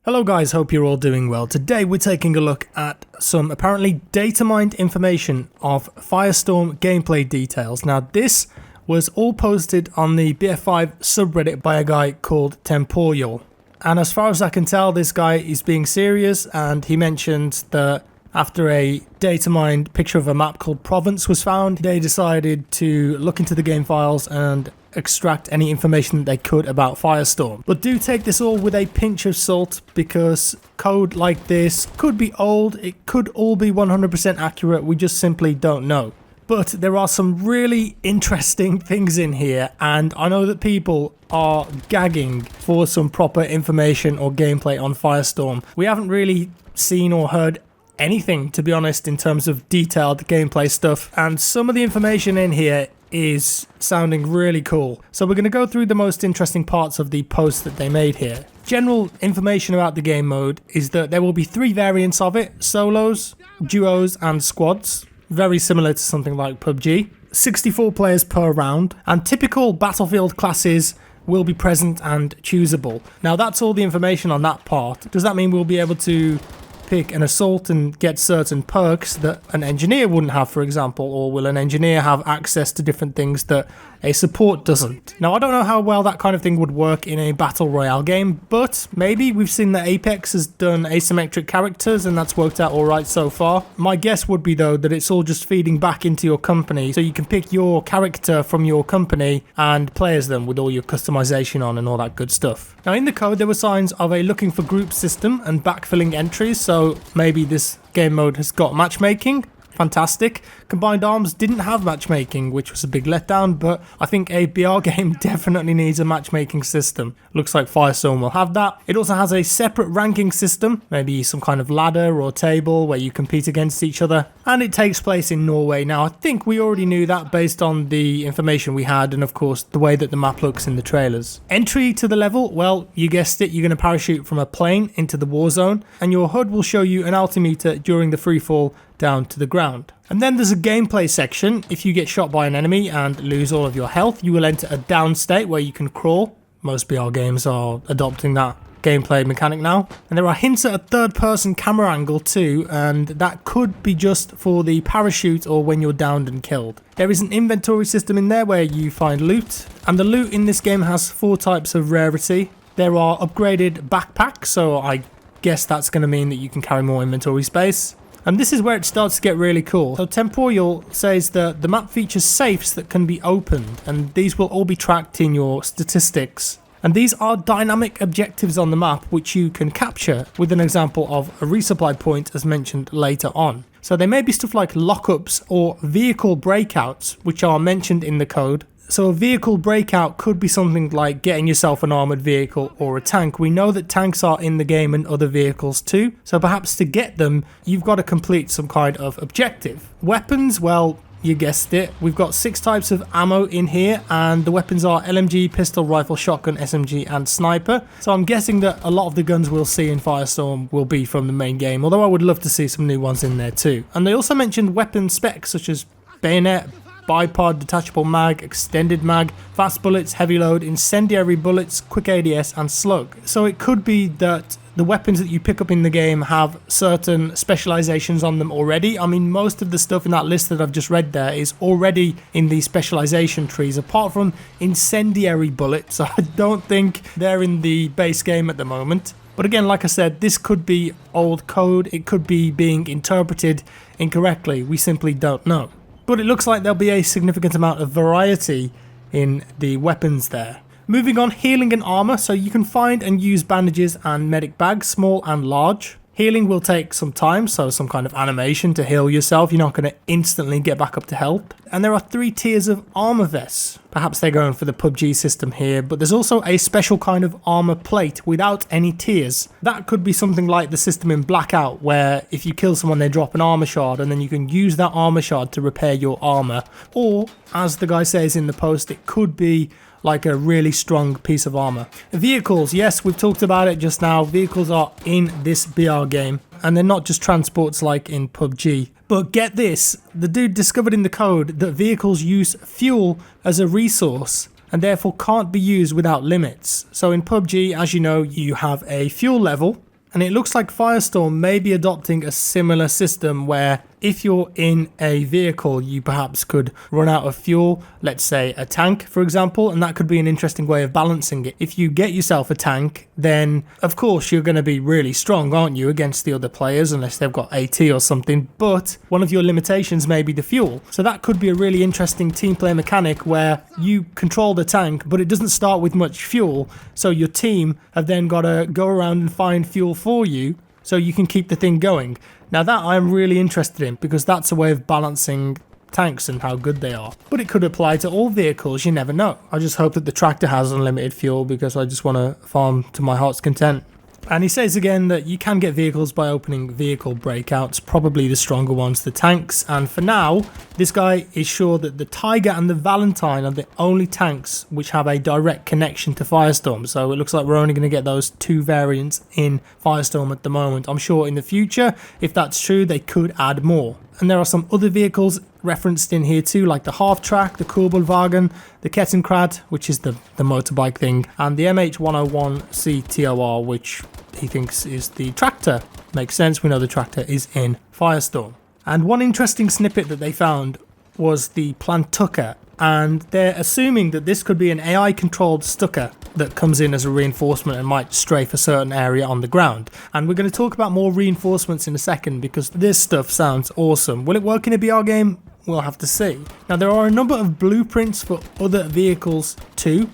Hello guys, hope you're all doing well. Today we're taking a look at some apparently data mined information of Firestorm gameplay details. Now this was all posted on the BF5 subreddit by a guy called Temporal. And as far as I can tell, this guy is being serious, and he mentioned that after a data mined picture of a map called Province was found, they decided to look into the game files and extract any information that they could about Firestorm. But do take this all with a pinch of salt, because code like this could be old, it could all be 100% accurate, we just simply don't know. But there are some really interesting things in here, and I know that people are gagging for some proper information or gameplay on Firestorm. We haven't really seen or heard anything, to be honest, in terms of detailed gameplay stuff, and some of the information in here is sounding really cool. So we're going to go through the most interesting parts of the post that they made here. General information about the game mode is that there will be 3 variants of it: solos, duos and squads, very similar to something like PUBG. 64 players per round, and typical Battlefield classes will be present and choosable. Now that's all the information on that part. Does that mean we'll be able to pick an assault and get certain perks that an engineer wouldn't have, for example, or will an engineer have access to different things that a support doesn't? Now I don't know how well that kind of thing would work in a battle royale game, but maybe. We've seen that Apex has done asymmetric characters and that's worked out alright so far. My guess would be though that it's all just feeding back into your company, so you can pick your character from your company and play as them with all your customization on and all that good stuff. Now in the code there were signs of a looking for group system and backfilling entries, so maybe this game mode has got matchmaking. Fantastic. Combined Arms didn't have matchmaking, which was a big letdown, but I think a BR game definitely needs a matchmaking system. Looks like Firestorm will have that. It also has a separate ranking system, maybe some kind of ladder or table where you compete against each other, and it takes place in Norway. Now I think we already knew that based on the information we had, and of course the way that the map looks in the trailers. Entry to the level, well, you guessed it, you're going to parachute from a plane into the war zone, and your HUD will show you an altimeter during the free fall down to the ground. And then there's a gameplay section. If you get shot by an enemy and lose all of your health, you will enter a down state where you can crawl. Most BR games are adopting that gameplay mechanic now. And there are hints at a third-person camera angle too, and that could be just for the parachute or when you're downed and killed. There is an inventory system in there where you find loot, and the loot in this game has 4 types of rarity. There are upgraded backpacks, so I guess that's going to mean that you can carry more inventory space. And this is where it starts to get really cool. So Temporal says that the map features safes that can be opened, and these will all be tracked in your statistics. And these are dynamic objectives on the map which you can capture, with an example of a resupply point as mentioned later on. So there may be stuff like lockups or vehicle breakouts which are mentioned in the code. So a vehicle breakout could be something like getting yourself an armoured vehicle or a tank. We know that tanks are in the game and other vehicles too, so perhaps to get them you've got to complete some kind of objective. Weapons, well, you guessed it, we've got 6 types of ammo in here, and the weapons are LMG, pistol, rifle, shotgun, SMG and sniper. So I'm guessing that a lot of the guns we'll see in Firestorm will be from the main game, although I would love to see some new ones in there too. And they also mentioned weapon specs such as bayonet, bipod, detachable mag, extended mag, fast bullets, heavy load, incendiary bullets, quick ADS and slug. So it could be that the weapons that you pick up in the game have certain specializations on them already. I mean, most of the stuff in that list that I've just read there is already in the specialization trees, apart from incendiary bullets. I don't think they're in the base game at the moment. But again, like I said, this could be old code, it could be being interpreted incorrectly, we simply don't know. But it looks like there'll be a significant amount of variety in the weapons there. Moving on, healing and armor. So you can find and use bandages and medic bags, small and large. Healing will take some time, so some kind of animation to heal yourself. You're not going to instantly get back up to health. And there are 3 tiers of armor vests. Perhaps they're going for the PUBG system here, but there's also a special kind of armor plate without any tiers. That could be something like the system in Blackout, where if you kill someone they drop an armor shard and then you can use that armor shard to repair your armor. Or, as the guy says in the post, it could be like a really strong piece of armor. Vehicles, yes, we've talked about it just now. Vehicles are in this BR game, and they're not just transports like in PUBG. But get this, the dude discovered in the code that vehicles use fuel as a resource, and therefore can't be used without limits. So in PUBG, as you know, you have a fuel level, And it looks like Firestorm may be adopting a similar system where if you're in a vehicle, you perhaps could run out of fuel, let's say a tank, for example, and that could be an interesting way of balancing it. If you get yourself a tank, then of course you're going to be really strong, aren't you, against the other players, unless they've got AT or something, but one of your limitations may be the fuel. So that could be a really interesting team play mechanic where you control the tank, but it doesn't start with much fuel, so your team have then got to go around and find fuel for you so you can keep the thing going. Now that I'm really interested in, because that's a way of balancing tanks and how good they are. But it could apply to all vehicles, you never know. I just hope that the tractor has unlimited fuel because I just want to farm to my heart's content. And he says again that you can get vehicles by opening vehicle breakouts, probably the stronger ones, the tanks. And for now, this guy is sure that the Tiger and the Valentine are the only tanks which have a direct connection to Firestorm. So it looks like we're only going to get those two variants in Firestorm at the moment. I'm sure in the future, if that's true, they could add more. And there are some other vehicles referenced in here too, like the half-track, the Kurbelwagen, the Kettenkrad, which is the motorbike thing, and the MH101C TOR, which he thinks is the tractor. Makes sense, we know the tractor is in Firestorm. And one interesting snippet that they found was the Plantucker, and they're assuming that this could be an AI-controlled stucker that comes in as a reinforcement and might strafe a certain area on the ground. And we're going to talk about more reinforcements in a second because this stuff sounds awesome. Will it work in a BR game? We'll have to see. Now there are a number of blueprints for other vehicles too,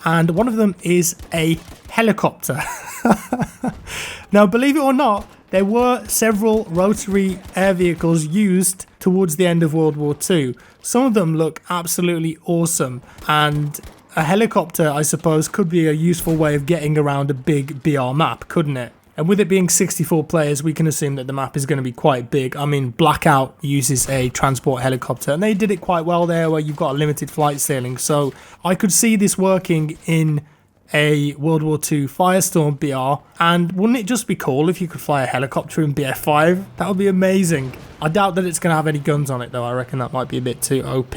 and one of them is a helicopter. Now believe it or not, there were several rotary air vehicles used towards the end of World War II. Some of them look absolutely awesome, and a helicopter, I suppose, could be a useful way of getting around a big BR map, couldn't it? And with it being 64 players, we can assume that the map is going to be quite big. I mean, Blackout uses a transport helicopter, and they did it quite well there where you've got a limited flight ceiling. So I could see this working in a World War II Firestorm BR, and wouldn't it just be cool if you could fly a helicopter in BF5? That would be amazing. I doubt that it's going to have any guns on it though. I reckon that might be a bit too OP.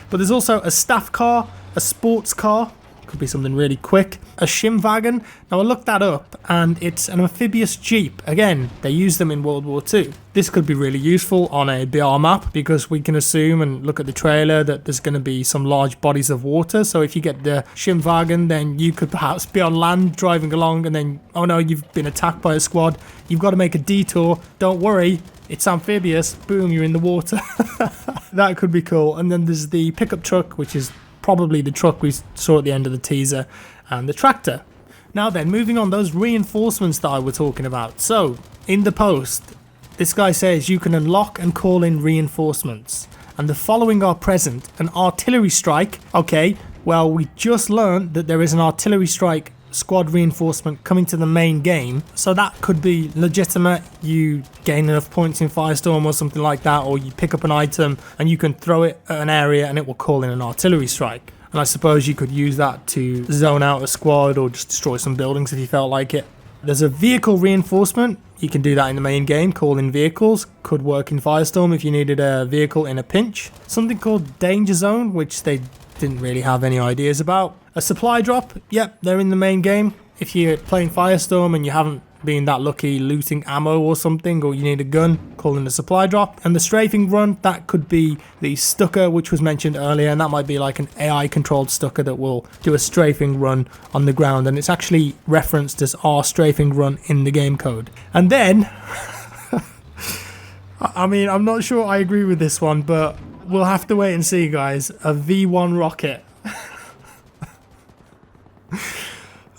But there's also a staff car, a sports car, could be something really quick, a Schimwagen. Now I looked that up and it's an amphibious jeep. Again, they use them in World War II. This could be really useful on a BR map because we can assume and look at the trailer that there's going to be some large bodies of water. So if you get the Schimwagen, then you could perhaps be on land driving along and then, oh no, you've been attacked by a squad. You've got to make a detour. Don't worry, it's amphibious. Boom, you're in the water. That could be cool. And then there's the pickup truck, which is probably the truck we saw at the end of the teaser, and the tractor. Now then, moving on, those reinforcements that I was talking about. So, in the post, this guy says you can unlock and call in reinforcements, and the following are present. An artillery strike. Okay, well, we just learned that there is an artillery strike squad reinforcement coming to the main game, so that could be legitimate. You gain enough points in Firestorm or something like that, or you pick up an item and you can throw it at an area and it will call in an artillery strike. And I suppose you could use that to zone out a squad or just destroy some buildings if you felt like it. There's a vehicle reinforcement. You can do that in the main game, call in vehicles. Could work in Firestorm if you needed a vehicle in a pinch. Something called Danger Zone, which they didn't really have any ideas about. A supply drop, yep, they're in the main game. If you're playing Firestorm and you haven't been that lucky looting ammo or something, or you need a gun, call in a supply drop. And the strafing run, that could be the stucker, which was mentioned earlier, and that might be like an AI controlled stucker that will do a strafing run on the ground, and it's actually referenced as our strafing run in the game code. And then I mean, I'm not sure I agree with this one, but we'll have to wait and see, guys. A V1 rocket.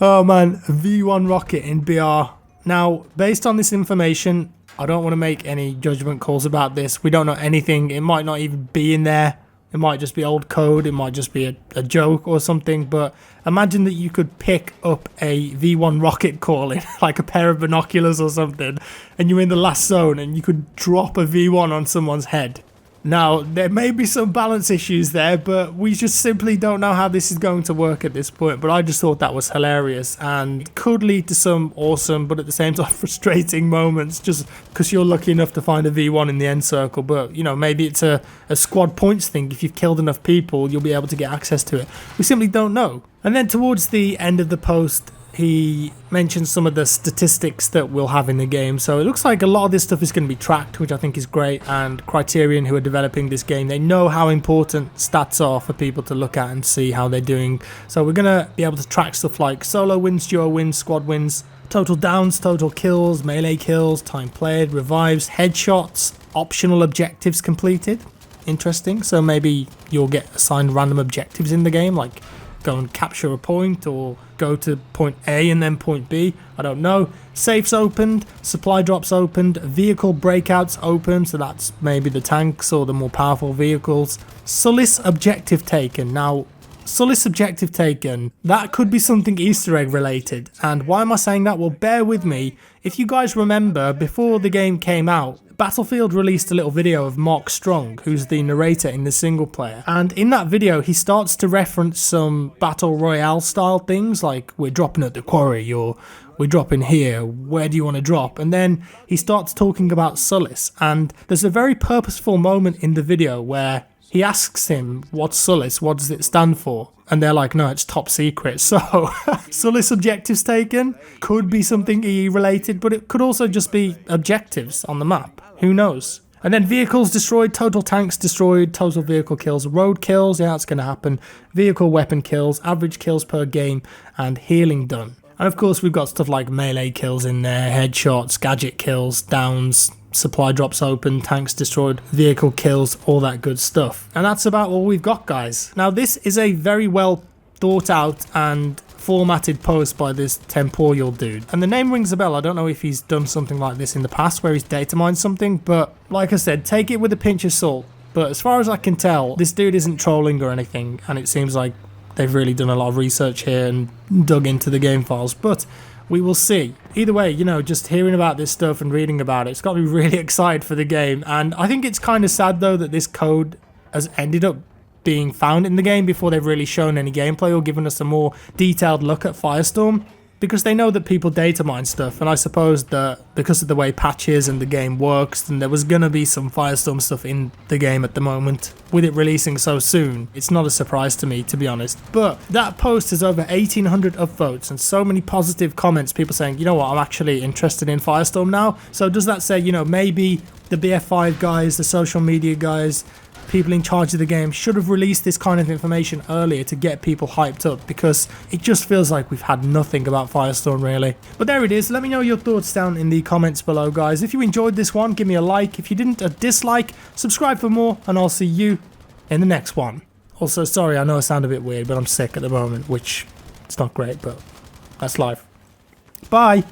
Oh man, a V1 rocket in BR. Now, based on this information, I don't want to make any judgment calls about this. We don't know anything. It might not even be in there. It might just be old code. It might just be a joke or something. But imagine that you could pick up a V1 rocket calling, like a pair of binoculars or something, and you're in the last zone and you could drop a V1 on someone's head. Now, there may be some balance issues there, but we just simply don't know how this is going to work at this point. But I just thought that was hilarious and could lead to some awesome, but at the same time frustrating moments, just because you're lucky enough to find a V1 in the end circle. But, you know, maybe it's a squad points thing. If you've killed enough people, you'll be able to get access to it. We simply don't know. And then towards the end of the post, he mentions some of the statistics that we'll have in the game. So it looks like a lot of this stuff is going to be tracked, which I think is great. And Criterion, who are developing this game, they know how important stats are for people to look at and see how they're doing. So we're going to be able to track stuff like solo wins, duo wins, squad wins, total downs, total kills, melee kills, time played, revives, headshots, optional objectives completed. Interesting. So maybe you'll get assigned random objectives in the game, like go and capture a point or go to point A and then point B. I don't know. Safes opened, supply drops opened, vehicle breakouts open, so that's maybe the tanks or the more powerful vehicles. Solace objective taken. Now, Solace objective taken, that could be something Easter egg related. And why am I saying that? Well, bear with me. If you guys remember, before the game came out, Battlefield released a little video of Mark Strong, who's the narrator in the single player. And in that video, he starts to reference some Battle Royale style things, like we're dropping at the quarry, or we're dropping here, where do you want to drop? And then he starts talking about Solace. And there's a very purposeful moment in the video where he asks him, what's Solace? What does it stand for? And they're like, no, it's top secret. So, Solace objectives taken could be something EE related, but it could also just be objectives on the map. Who knows? And then vehicles destroyed, total tanks destroyed, total vehicle kills, road kills, yeah, that's going to happen, vehicle weapon kills, average kills per game, and healing done. And of course, we've got stuff like melee kills in there, headshots, gadget kills, downs, supply drops open, tanks destroyed, vehicle kills, all that good stuff. And that's about all we've got, guys. Now, this is a very well thought out and formatted post by this Temporal dude. And the name rings a bell. I don't know if he's done something like this in the past where he's data mined something, but like I said, take it with a pinch of salt. But as far as I can tell, this dude isn't trolling or anything, and it seems like they've really done a lot of research here and dug into the game files. But we will see. Either way, you know, just hearing about this stuff and reading about it, it's got me really excited for the game. And I think it's kind of sad, though, that this code has ended up being found in the game before they've really shown any gameplay or given us a more detailed look at Firestorm, because they know that people data mine stuff, and I suppose that because of the way patches and the game works, then there was going to be some Firestorm stuff in the game at the moment. With it releasing so soon, it's not a surprise to me, to be honest. But that post has over 1,800 upvotes and so many positive comments, people saying, you know what, I'm actually interested in Firestorm now. So does that say, you know, maybe the BF5 guys, the social media guys, people in charge of the game should have released this kind of information earlier to get people hyped up, because it just feels like we've had nothing about Firestorm really. But there it is. Let me know your thoughts down in the comments below, guys. If you enjoyed this one, give me a like. If you didn't, a dislike. Subscribe for more, and I'll see you in the next one. Also, sorry, I know I sound a bit weird, but I'm sick at the moment, which it's not great, but that's life. Bye.